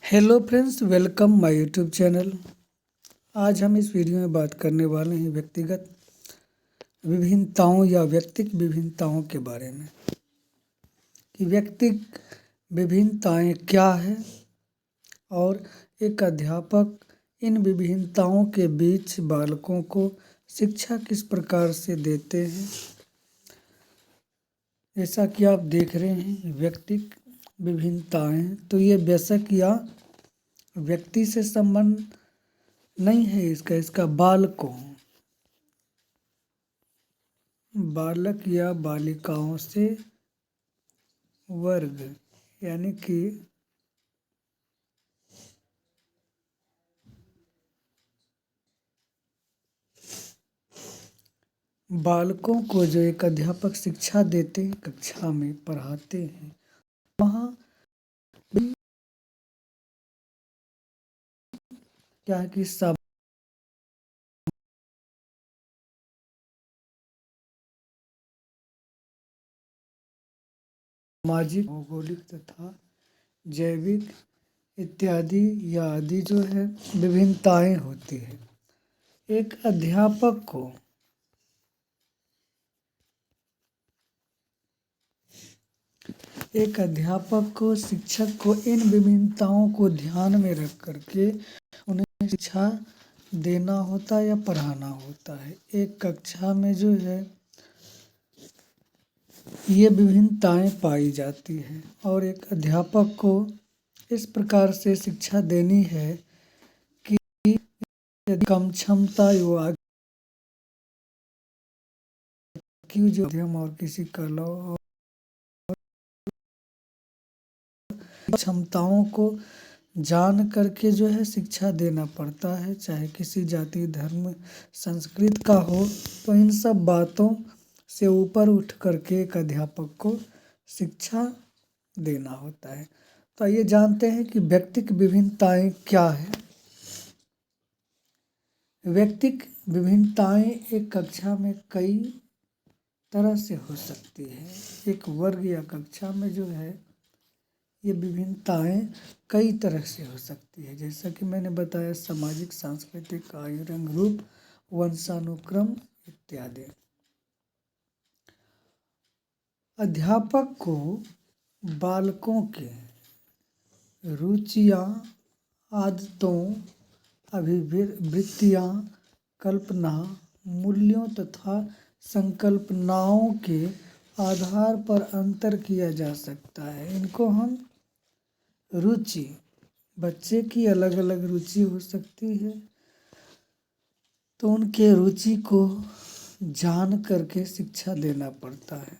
Hello friends, welcome my YouTube channel. आज हम इस वीडियो में बात करने वाले हैं व्यक्तिगत विभिन्नताओं या व्यक्तिक विभिन्नताओं के बारे में कि व्यक्तिक विभिन्नताएं क्या है और एक अध्यापक इन विभिन्नताओं के बीच बालकों को शिक्षा किस प्रकार से देते हैं। जैसा कि आप देख रहे हैं व्यक्तिक विभिन्नताएं, तो ये वयस्क या व्यक्ति से संबंध नहीं है, इसका बालक या बालिकाओं से वर्ग यानी कि बालकों को जो एक अध्यापक शिक्षा देते हैं, कक्षा में पढ़ाते हैं, वहाँ भी क्या है कि सामाजिक, भौगोलिक तथा जैविक इत्यादि या आदि जो है विभिन्नताएं होती है। एक अध्यापक को शिक्षक को इन विभिन्नताओं को ध्यान में रख करके उन्हें शिक्षा देना होता है या पढ़ाना होता है। एक कक्षा में जो है ये विभिन्नताएं पाई जाती हैं और एक अध्यापक को इस प्रकार से शिक्षा देनी है कि यदि कम क्षमता युवा की जो माध्यम और किसी कला और क्षमताओं को जान करके जो है शिक्षा देना पड़ता है, चाहे किसी जाति, धर्म, संस्कृति का हो। तो इन सब बातों से ऊपर उठ करके एक अध्यापक को शिक्षा देना होता है। तो आइए जानते हैं कि व्यक्तिक विभिन्नताएं क्या है। व्यक्तिक विभिन्नताएं एक कक्षा में कई तरह से हो सकती है। एक वर्ग या कक्षा में जो है ये विभिन्नताएं कई तरह से हो सकती है, जैसा कि मैंने बताया सामाजिक, सांस्कृतिक, आयु, रंग, रूप, वंशानुक्रम इत्यादि। अध्यापक को बालकों के रुचियाँ, आदतों, अभिवृत्तियाँ, कल्पना, मूल्यों तथा संकल्पनाओं के आधार पर अंतर किया जा सकता है। इनको हम रुचि, बच्चे की अलग अलग रुचि हो सकती है, तो उनके रुचि को जान करके शिक्षा देना पड़ता है।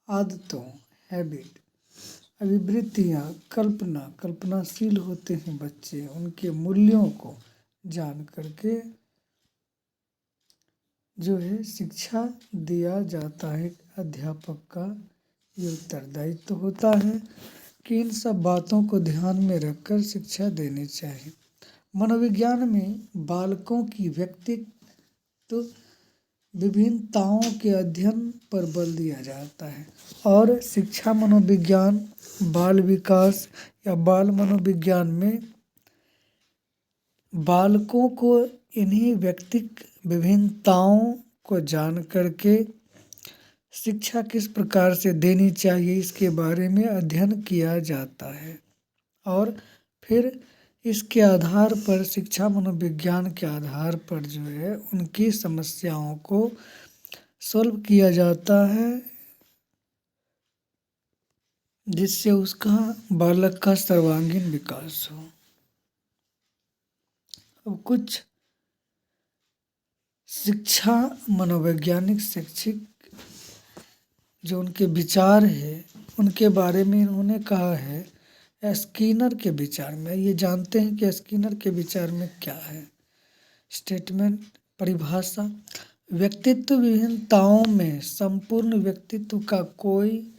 आदतों, हैबिट, अभिवृत्तियाँ, कल्पनाशील होते हैं बच्चे, उनके मूल्यों को जान करके जो है शिक्षा दिया जाता है। अध्यापक का ये उत्तरदायित्व होता है कि इन सब बातों को ध्यान में रखकर शिक्षा देनी चाहिए। मनोविज्ञान में बालकों की व्यक्तित्व विभिन्नताओं के अध्ययन पर बल दिया जाता है और शिक्षा मनोविज्ञान, बाल विकास या बाल मनोविज्ञान में बालकों को इन्हीं व्यक्तिक विभिन्नताओं को जान करके शिक्षा किस प्रकार से देनी चाहिए, इसके बारे में अध्ययन किया जाता है और फिर इसके आधार पर, शिक्षा मनोविज्ञान के आधार पर जो है उनकी समस्याओं को सॉल्व किया जाता है, जिससे उसका बालक का सर्वांगीण विकास हो। अब कुछ शिक्षा मनोवैज्ञानिक शैक्षिक जो उनके विचार है उनके बारे में इन्होंने कहा है। स्किनर के विचार में ये जानते हैं कि स्किनर के विचार में क्या है। स्टेटमेंट, परिभाषा, व्यक्तित्व विभिन्नताओं में संपूर्ण व्यक्तित्व का कोई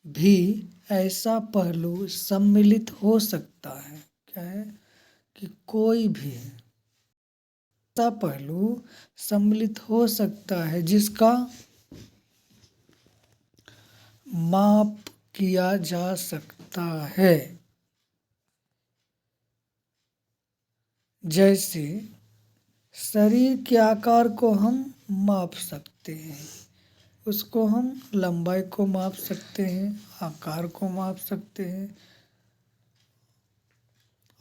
भी ऐसा पहलू सम्मिलित हो सकता है। क्या है कि कोई भी ऐसा पहलू सम्मिलित हो सकता है जिसका माप किया जा सकता है। जैसे शरीर के आकार को हम माप सकते हैं, उसको हम लंबाई को माप सकते हैं, आकार को माप सकते हैं,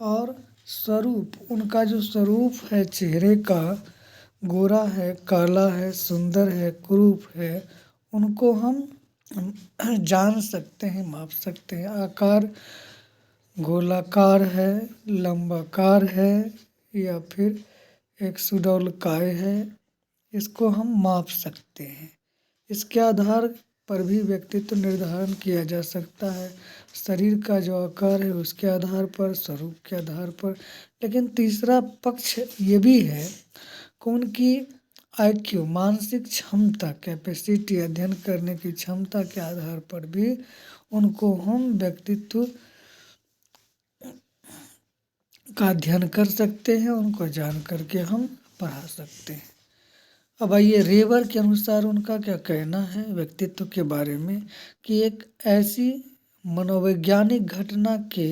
और स्वरूप, उनका जो स्वरूप है चेहरे का, गोरा है, काला है, सुंदर है, कुरूप है, उनको हम जान सकते हैं, माप सकते हैं। आकार गोलाकार है, लंबाकार है, या फिर एक सुडौलकाय है, इसको हम माप सकते हैं। इसके आधार पर भी व्यक्तित्व निर्धारण किया जा सकता है, शरीर का जो आकार है उसके आधार पर, स्वरूप के आधार पर। लेकिन तीसरा पक्ष ये भी है कि उनकी IQ, मानसिक क्षमता, कैपेसिटी, अध्ययन करने की क्षमता के आधार पर भी उनको हम व्यक्तित्व का अध्ययन कर सकते हैं, उनको जान करके हम पढ़ा सकते हैं। अब आइए रेबर के अनुसार उनका क्या कहना है व्यक्तित्व के बारे में, कि एक ऐसी मनोवैज्ञानिक घटना के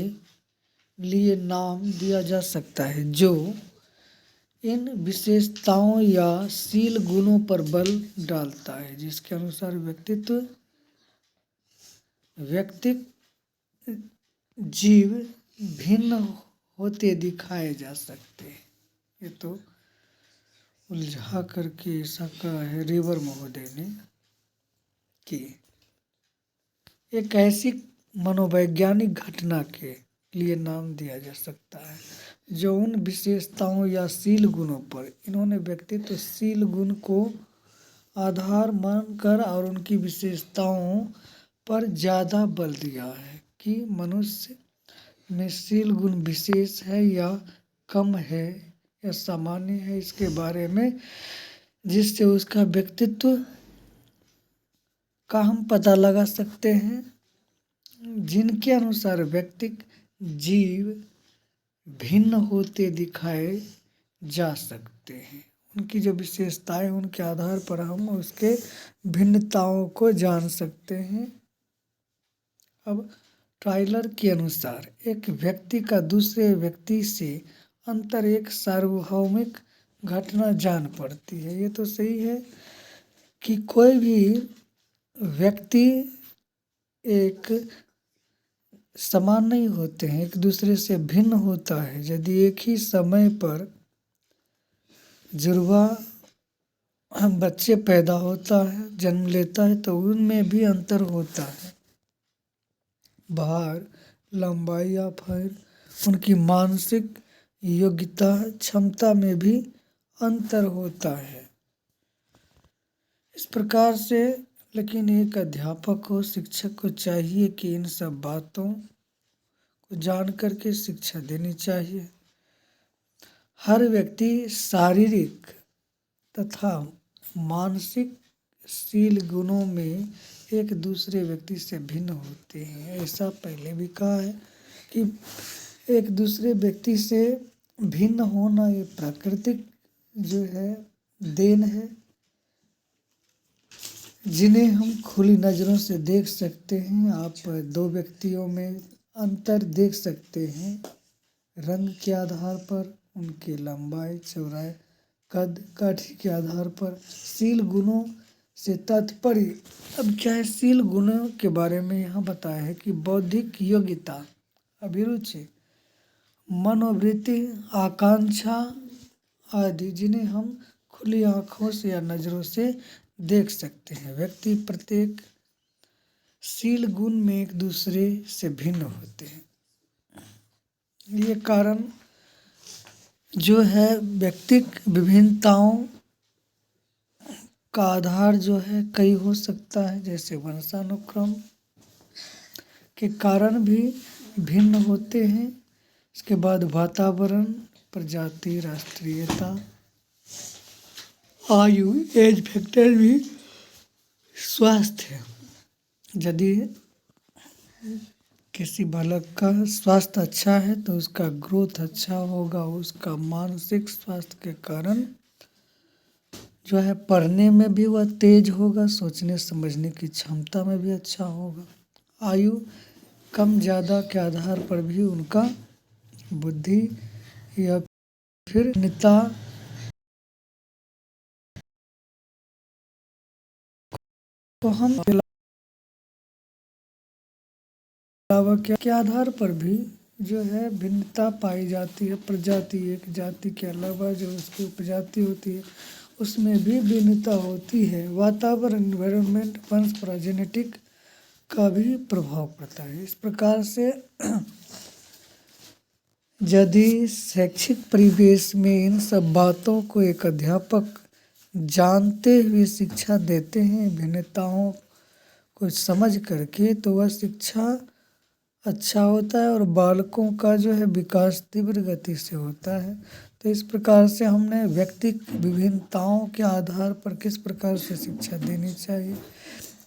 लिए नाम दिया जा सकता है जो इन विशेषताओं या शील गुणों पर बल डालता है, जिसके अनुसार व्यक्तिक जीव भिन्न होते दिखाए जा सकते हैं। ये तो उलझा करके ऐसा कहा है रेबर महोदय ने कि एक ऐसी मनोवैज्ञानिक घटना के लिए नाम दिया जा सकता है जो उन विशेषताओं या शील गुणों पर, इन्होंने व्यक्तित्व शील गुण को आधार मानकर और उनकी विशेषताओं पर ज़्यादा बल दिया है कि मनुष्य में शील गुण विशेष है या कम है या सामान्य है, इसके बारे में, जिससे उसका व्यक्तित्व का हम पता लगा सकते हैं, जिनके अनुसार व्यक्तिक जीव भिन्न होते दिखाए जा सकते हैं। उनकी जो विशेषताएं, उनके आधार पर हम उसके भिन्नताओं को जान सकते हैं। अब टाइलर के अनुसार एक व्यक्ति का दूसरे व्यक्ति से अंतर एक सार्वभौमिक घटना जान पड़ती है। ये तो सही है कि कोई भी व्यक्ति एक समान नहीं होते हैं, एक दूसरे से भिन्न होता है। यदि एक ही समय पर जुड़वा बच्चे पैदा होता है, जन्म लेता है, तो उनमें भी अंतर होता है, भार, लंबाई या फिर उनकी मानसिक योग्यता, क्षमता में भी अंतर होता है। इस प्रकार से लेकिन एक अध्यापक को, शिक्षक को चाहिए कि इन सब बातों को जान करके शिक्षा देनी चाहिए। हर व्यक्ति शारीरिक तथा मानसिक शील गुणों में एक दूसरे व्यक्ति से भिन्न होते हैं। ऐसा पहले भी कहा है कि एक दूसरे व्यक्ति से भिन्न होना ये प्राकृतिक जो है देन है, जिन्हें हम खुली नज़रों से देख सकते हैं। आप दो व्यक्तियों में अंतर देख सकते हैं रंग के आधार पर, उनके लंबाई, चौड़ाई, कद काठी के आधार पर। शील गुणों से तात्पर्य अब क्या है, शील गुणों के बारे में यहाँ बताया है कि बौद्धिक योग्यता, अभिरुचि, मनोवृत्ति, आकांक्षा आदि, जिन्हें हम खुली आंखों से या नज़रों से देख सकते हैं। व्यक्ति प्रत्येक शील गुण में एक दूसरे से भिन्न होते हैं। ये कारण जो है व्यक्तिक विभिन्नताओं का आधार जो है कई हो सकता है, जैसे वंशानुक्रम के कारण भी भिन्न होते हैं। इसके बाद वातावरण, प्रजाति, राष्ट्रीयता, आयु, एज फैक्टर भी, स्वास्थ्य, यदि किसी बालक का स्वास्थ्य अच्छा है तो उसका ग्रोथ अच्छा होगा, उसका मानसिक स्वास्थ्य के कारण जो है पढ़ने में भी वह तेज होगा, सोचने समझने की क्षमता में भी अच्छा होगा। आयु कम ज़्यादा के आधार पर भी उनका बुद्धि या फिर भिन्नता को हम अलावा के आधार पर भी जो है भिन्नता पाई जाती है। प्रजाति, एक जाति के अलावा जो उसकी उपजाति होती है उसमें भी भिन्नता होती है। वातावरण, एनवायरनमेंट, वंश जेनेटिक का भी प्रभाव पड़ता है। इस प्रकार से यदि शैक्षिक परिवेश में इन सब बातों को एक अध्यापक जानते हुए शिक्षा देते हैं, भिन्नताओं को समझ करके, तो वह शिक्षा अच्छा होता है और बालकों का जो है विकास तीव्र गति से होता है। तो इस प्रकार से हमने व्यक्तिगत विभिन्नताओं के आधार पर किस प्रकार से शिक्षा देनी चाहिए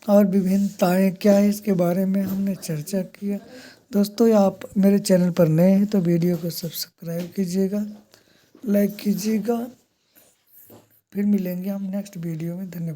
और विभिन्नताएं क्या है इसके बारे में हमने चर्चा किया। दोस्तों, आप मेरे चैनल पर नए हैं तो वीडियो को सब्सक्राइब कीजिएगा, लाइक कीजिएगा। फिर मिलेंगे हम नेक्स्ट वीडियो में। धन्यवाद।